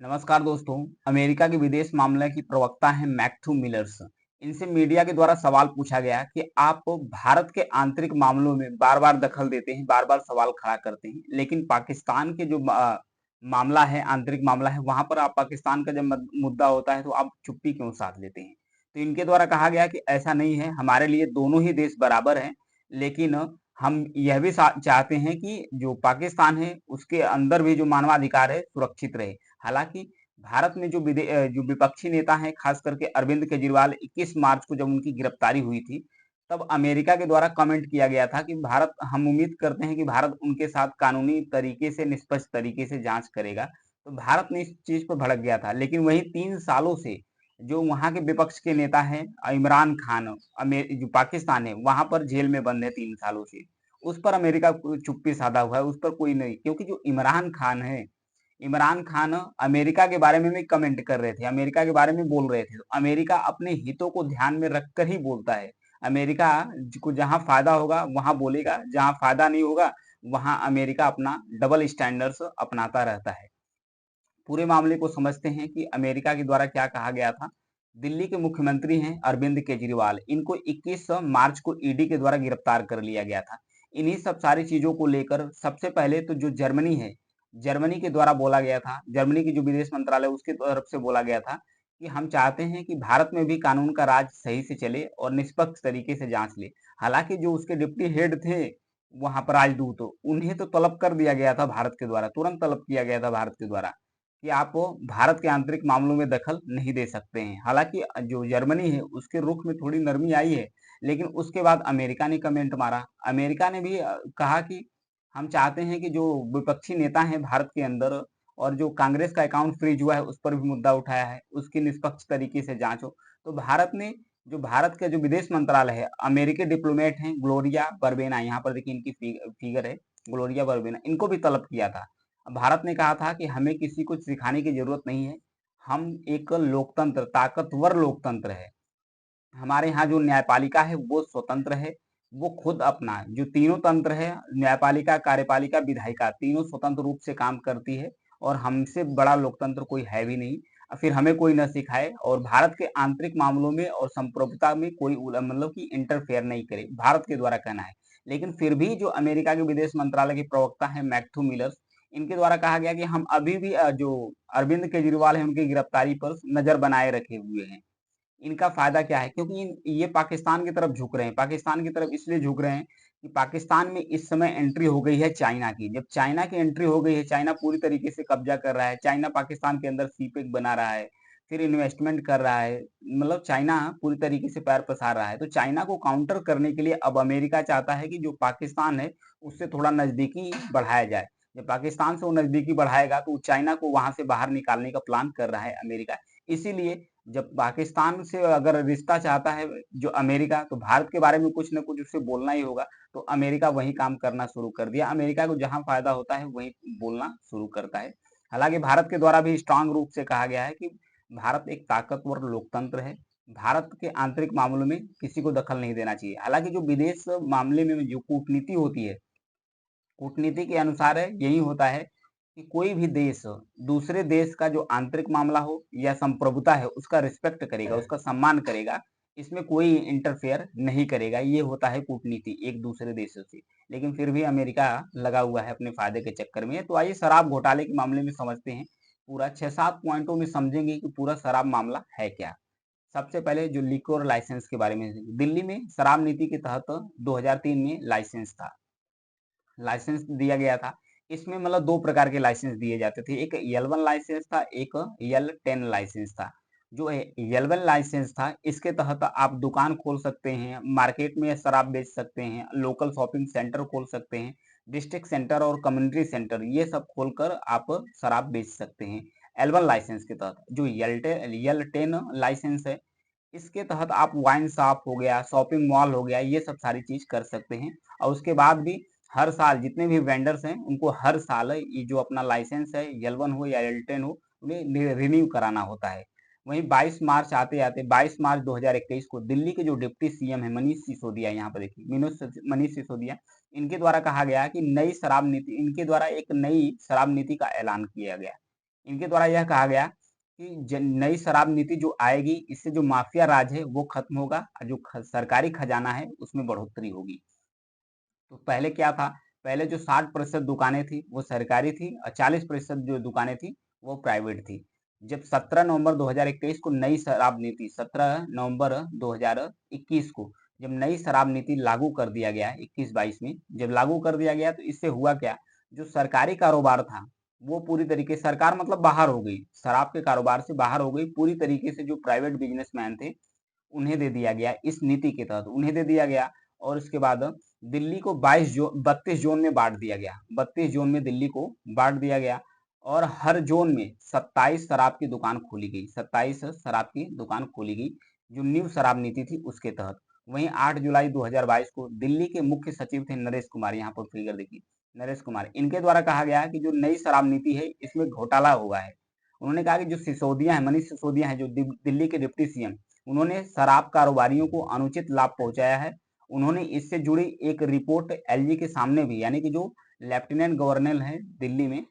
नमस्कार दोस्तों। अमेरिका के विदेश मामले की प्रवक्ता हैं मैथ्यू मिलर्स। इनसे मीडिया के द्वारा सवाल पूछा गया कि आप भारत के आंतरिक मामलों में बार-बार दखल देते हैं, बार-बार सवाल खड़ा करते हैं, लेकिन पाकिस्तान के जो मामला है, आंतरिक मामला है, वहां पर आप पाकिस्तान का जब मुद्दा होता है तो आप चुप्पी क्यों साध लेते हैं। तो इनके द्वारा कहा गया कि ऐसा नहीं है, हमारे लिए दोनों ही देश बराबर हैं, लेकिन हम यह भी चाहते हैं कि जो पाकिस्तान है उसके अंदर भी जो मानवाधिकार है सुरक्षित रहे। हालाँकि भारत में जो विपक्षी नेता हैं, खास करके अरविंद केजरीवाल, 21 मार्च को जब उनकी गिरफ्तारी हुई थी, तब अमेरिका के द्वारा कमेंट किया गया था कि भारत हम उम्मीद करते हैं कि भारत उनके साथ कानूनी तरीके से, निष्पक्ष तरीके से जाँच करेगा। तो भारत ने इस चीज़ पर भड़क गया था। लेकिन वहीं 3 सालों से जो वहाँ के विपक्ष के नेता हैं इमरान खान, जो पाकिस्तान है, वहाँ पर जेल में बंद है 3 सालों से। उस पर अमेरिका चुप्पी साधा हुआ है, उस पर कोई नहीं, क्योंकि जो इमरान खान अमेरिका के बारे में भी कमेंट कर रहे थे, अमेरिका के बारे में बोल रहे थे। तो अमेरिका अपने हितों को ध्यान में रखकर ही बोलता है। अमेरिका को जहाँ फायदा होगा वहां बोलेगा, जहाँ फायदा नहीं होगा वहां अमेरिका अपना डबल स्टैंडर्ड्स अपनाता रहता है। पूरे मामले को समझते हैं कि अमेरिका के द्वारा क्या कहा गया था। दिल्ली के मुख्यमंत्री हैं अरविंद केजरीवाल, इनको 21 मार्च को ईडी के द्वारा गिरफ्तार कर लिया गया था। इन्हीं सब सारी चीजों को लेकर सबसे पहले तो जो जर्मनी है, जर्मनी के द्वारा बोला गया था, जर्मनी की जो विदेश मंत्रालय उसकी तरफ से बोला गया था कि हम चाहते हैं कि भारत में भी कानून का राज सही से चले और निष्पक्ष तरीके से जांच ले। हालांकि जो उसके डिप्टी हेड थे वहां पर राजदूत, उन्हें तो तलब कर दिया गया था भारत के द्वारा, तुरंत तलब किया गया था भारत के द्वारा कि आप भारत के आंतरिक मामलों में दखल नहीं दे सकते हैं। हालांकि जो जर्मनी है उसके रुख में थोड़ी नरमी आई है, लेकिन उसके बाद अमेरिका ने कमेंट मारा। अमेरिका ने भी कहा कि हम चाहते हैं कि जो विपक्षी नेता हैं भारत के अंदर और जो कांग्रेस का अकाउंट फ्रीज हुआ है उस पर भी मुद्दा उठाया है, उसकी निष्पक्ष तरीके से जांच हो। तो भारत का जो विदेश मंत्रालय है, अमेरिकी डिप्लोमेट हैं ग्लोरिया बर्बेना, यहाँ पर देखिए इनकी फिगर है, ग्लोरिया बर्बेना, इनको भी तलब किया था। भारत ने कहा था कि हमें किसी को सिखाने की जरूरत नहीं है, हम एक लोकतंत्र, ताकतवर लोकतंत्र है। हमारे यहाँ जो न्यायपालिका है वो स्वतंत्र है, वो खुद अपना जो तीनों तंत्र है, न्यायपालिका, कार्यपालिका, विधायिका, तीनों स्वतंत्र रूप से काम करती है और हमसे बड़ा लोकतंत्र कोई है भी नहीं। फिर हमें कोई न सिखाए और भारत के आंतरिक मामलों में और संप्रभुता में कोई मतलब कि इंटरफेयर नहीं करे, भारत के द्वारा कहना है। लेकिन फिर भी जो अमेरिका के विदेश मंत्रालय के प्रवक्ता है मैथ्यू मिलर्स, इनके द्वारा कहा गया कि हम अभी भी जो अरविंद केजरीवाल है उनकी गिरफ्तारी पर नजर बनाए रखे हुए हैं। इनका फायदा क्या है, क्योंकि ये पाकिस्तान की तरफ झुक रहे हैं, पाकिस्तान की तरफ इसलिए झुक रहे हैं कि पाकिस्तान में इस समय एंट्री हो गई है चाइना की। जब चाइना की एंट्री हो गई है, चाइना पूरी तरीके से कब्जा कर रहा है, चाइना पाकिस्तान के अंदर सीपेक बना रहा है, फिर इन्वेस्टमेंट कर रहा है, मतलब चाइना पूरी तरीके से पैर पसार रहा है। तो चाइना को काउंटर करने के लिए अब अमेरिका चाहता है कि जो पाकिस्तान है उससे थोड़ा नजदीकी बढ़ाया जाए। जब पाकिस्तान से वो नजदीकी बढ़ाएगा तो चाइना को वहां से बाहर निकालने का प्लान कर रहा है अमेरिका। इसीलिए जब पाकिस्तान से अगर रिश्ता चाहता है जो अमेरिका, तो भारत के बारे में कुछ न कुछ उससे बोलना ही होगा। तो अमेरिका वही काम करना शुरू कर दिया। अमेरिका को जहां फायदा होता है वही बोलना शुरू करता है। हालांकि भारत के द्वारा भी स्ट्रांग रूप से कहा गया है कि भारत एक ताकतवर लोकतंत्र है, भारत के आंतरिक मामलों में किसी को दखल नहीं देना चाहिए। हालांकि जो विदेश मामले में जो कूटनीति होती है, कूटनीति के अनुसार है यही होता है कि कोई भी देश दूसरे देश का जो आंतरिक मामला हो या संप्रभुता है उसका रिस्पेक्ट करेगा, उसका सम्मान करेगा, इसमें कोई इंटरफेयर नहीं करेगा। ये होता है कूटनीति एक दूसरे देशों से। लेकिन फिर भी अमेरिका लगा हुआ है अपने फायदे के चक्कर में। तो आइए शराब घोटाले के मामले में समझते हैं, पूरा 6-7 पॉइंटों में समझेंगे कि पूरा शराब मामला है क्या। सबसे पहले जो लिक्योर लाइसेंस के बारे में, दिल्ली में शराब नीति के तहत 2003 में लाइसेंस दिया गया था। इसमें मतलब 2 प्रकार के लाइसेंस दिए जाते थे। एक L1 लाइसेंस था, एक L10 लाइसेंस था। जो L1 लाइसेंस था, इसके तहत आप दुकान खोल सकते हैं, मार्केट में शराब बेच सकते हैं, लोकल शॉपिंग सेंटर खोल सकते हैं, डिस्ट्रिक्ट सेंटर और कम्युनिटी सेंटर ये सब खोलकर आप शराब बेच सकते हैं L1 लाइसेंस के तहत। जो L10 लाइसेंस है, इसके तहत आप वाइन शॉप हो गया, शॉपिंग मॉल हो गया, ये सब सारी चीज कर सकते हैं। और उसके बाद भी हर साल जितने भी वेंडर्स हैं उनको हर साल ये जो अपना लाइसेंस है L1 हो या L10 हो, उन्हें रिन्यू कराना होता है। वहीं 22 मार्च आते आते 22 मार्च 2021 को दिल्ली के जो डिप्टी सीएम है मनीष सिसोदिया, यहाँ पर देखिए मनीष सिसोदिया, इनके द्वारा कहा गया कि नई शराब नीति, इनके द्वारा एक नई शराब नीति का ऐलान किया गया। इनके द्वारा यह कहा गया कि नई शराब नीति जो आएगी, इससे जो माफिया राज है वो खत्म होगा और जो सरकारी खजाना है उसमें बढ़ोतरी होगी। तो पहले क्या था, पहले जो 60% दुकानें थी वो सरकारी थी और 40% जो दुकानें थी वो प्राइवेट थी। जब 17 नवंबर 2021 को नई शराब नीति 17 नवंबर 2021 को जब नई शराब नीति लागू कर दिया गया 21-22 में जब लागू कर दिया गया, तो इससे हुआ क्या, जो सरकारी कारोबार था वो पूरी तरीके सरकार मतलब बाहर हो गई, शराब के कारोबार से बाहर हो गई पूरी तरीके से। जो प्राइवेट बिजनेसमैन थे उन्हें दे दिया गया, इस नीति के तहत उन्हें दे दिया गया। और उसके बाद दिल्ली को 32 जोन में बांट दिया गया, 32 जोन में दिल्ली को बांट दिया गया और हर जोन में 27 शराब की दुकान खोली गई, 27 शराब की दुकान खोली गई, जो न्यू शराब नीति थी उसके तहत। वहीं 8 जुलाई 2022 को दिल्ली के मुख्य सचिव थे नरेश कुमार, यहाँ पर फिगर देखिए नरेश कुमार, इनके द्वारा कहा गया कि जो नई शराब नीति है इसमें घोटाला हुआ है। उन्होंने कहा कि जो सिसोदिया है, मनीष सिसोदिया है, जो दिल्ली के डिप्टी सीएम, उन्होंने शराब कारोबारियों को अनुचित लाभ पहुंचाया है। उन्होंने इससे जुड़ी एक रिपोर्ट एलजी के सामने भी, यानी कि जो लेफ्टिनेंट गवर्नर है दिल्ली में,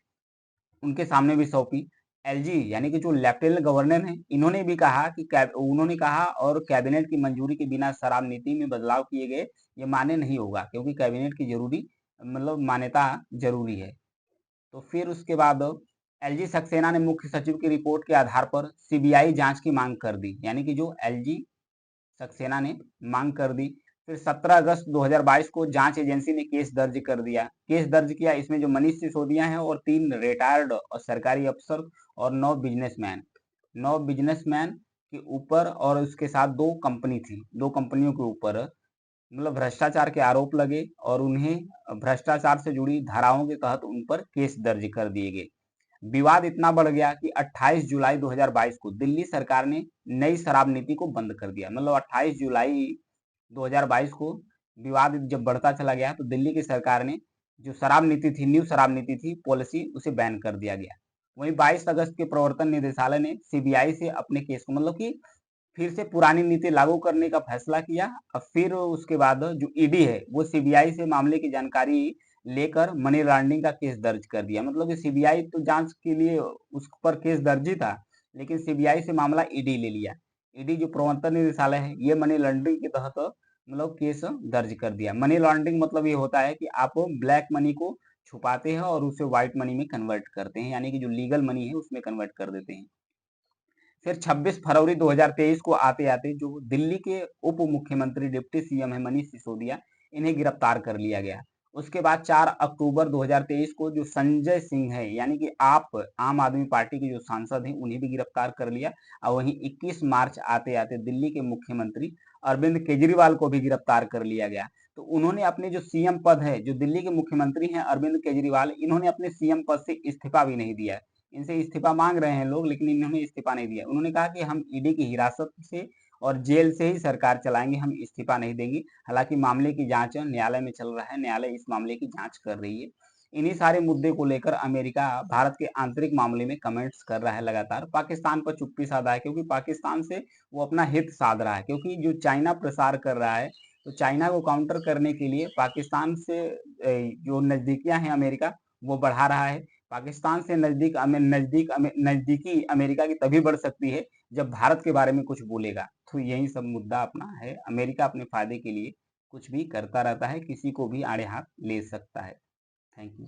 उनके सामने भी सौंपी। एलजी यानी कि जो लेफ्टिनेंट गवर्नर है, इन्होंने भी कहा कि उन्होंने कहा और कैबिनेट की मंजूरी के बिना शराब नीति में बदलाव किए गए ये मान्य नहीं होगा, क्योंकि कैबिनेट की जरूरी मतलब मान्यता जरूरी है। तो फिर उसके बाद एलजी सक्सेना ने मुख्य सचिव की रिपोर्ट के आधार पर सीबीआई जांच की मांग कर दी, यानी कि जो एलजी सक्सेना ने मांग कर दी। फिर 17 अगस्त 2022 को जांच एजेंसी ने केस दर्ज कर दिया, केस दर्ज किया। इसमें जो मनीष सिसोदिया हैं और 3 रिटायर्ड और सरकारी अफसर और 9 बिजनेसमैन के ऊपर और उसके साथ 2 कंपनी थी, 2 कंपनियों के ऊपर मतलब भ्रष्टाचार के आरोप लगे और उन्हें भ्रष्टाचार से जुड़ी धाराओं के तहत उन पर केस दर्ज कर दिए गए। विवाद इतना बढ़ गया कि 28 जुलाई 2022 को दिल्ली सरकार ने नई शराब नीति को बंद कर दिया। मतलब 28 जुलाई 2022 को विवाद जब बढ़ता चला गया तो दिल्ली की सरकार ने जो शराब नीति थी, न्यू शराब नीति थी, पॉलिसी, उसे बैन कर दिया गया। वहीं 22 अगस्त के प्रवर्तन निदेशालय ने सीबीआई से अपने केस को मतलब कि फिर से पुरानी नीति लागू करने का फैसला किया और फिर उसके बाद जो ईडी है वो सीबीआई से मामले की जानकारी लेकर मनी लॉन्ड्रिंग का केस दर्ज कर दिया। मतलब कि सीबीआई तो जांच के लिए उस पर केस दर्ज ही था, लेकिन सीबीआई से मामला ईडी ले लिया। ईडी जो प्रवर्तन निदेशालय है ये मनी लॉन्ड्रिंग के तहत मतलब केस दर्ज कर दिया। मनी लॉन्ड्रिंग मतलब ये होता है कि आप ब्लैक मनी को छुपाते हैं और उसे व्हाइट मनी में कन्वर्ट करते हैं, यानी कि जो लीगल मनी है उसमें कन्वर्ट कर देते हैं। फिर 26 फरवरी 2023 को आते-आते जो दिल्ली के उप मुख्यमंत्री डिप्टी सीएम है मनीष सिसोदिया, इन्हें गिरफ्तार कर लिया गया। उसके बाद 4 अक्टूबर 2023 को जो संजय सिंह है, यानी कि आप आम आदमी पार्टी के जो सांसद हैं, उन्हें भी गिरफ्तार कर लिया और वहीं 21 मार्च आते-आते दिल्ली के मुख्यमंत्री अरविंद केजरीवाल को भी गिरफ्तार कर लिया गया। तो उन्होंने अपने जो सीएम पद है, जो दिल्ली के मुख्यमंत्री हैं अरविंद केजरीवाल, इन्होंने अपने सीएम पद से इस्तीफा भी नहीं दिया। इनसे इस्तीफा मांग रहे हैं लोग, लेकिन इन्होंने इस्तीफा नहीं दिया। उन्होंने कहा कि हम ईडी की हिरासत से और जेल से ही सरकार चलाएंगे, हम इस्तीफा नहीं देंगे। हालांकि मामले की जांच न्यायालय में चल रहा है, न्यायालय इस मामले की जांच कर रही है। इन्हीं सारे मुद्दे को लेकर अमेरिका भारत के आंतरिक मामले में कमेंट्स कर रहा है लगातार। पाकिस्तान पर चुप्पी साधा है, क्योंकि पाकिस्तान से वो अपना हित साध रहा है, क्योंकि जो चाइना प्रसार कर रहा है, तो चाइना को काउंटर करने के लिए पाकिस्तान से जो नजदीकियां हैं अमेरिका वो बढ़ा रहा है। पाकिस्तान से नजदीकी अमेरिका की तभी बढ़ सकती है जब भारत के बारे में कुछ बोलेगा। तो यही सब मुद्दा अपना है। अमेरिका अपने फायदे के लिए कुछ भी करता रहता है, किसी को भी आड़े हाथ ले सकता है। Thank you.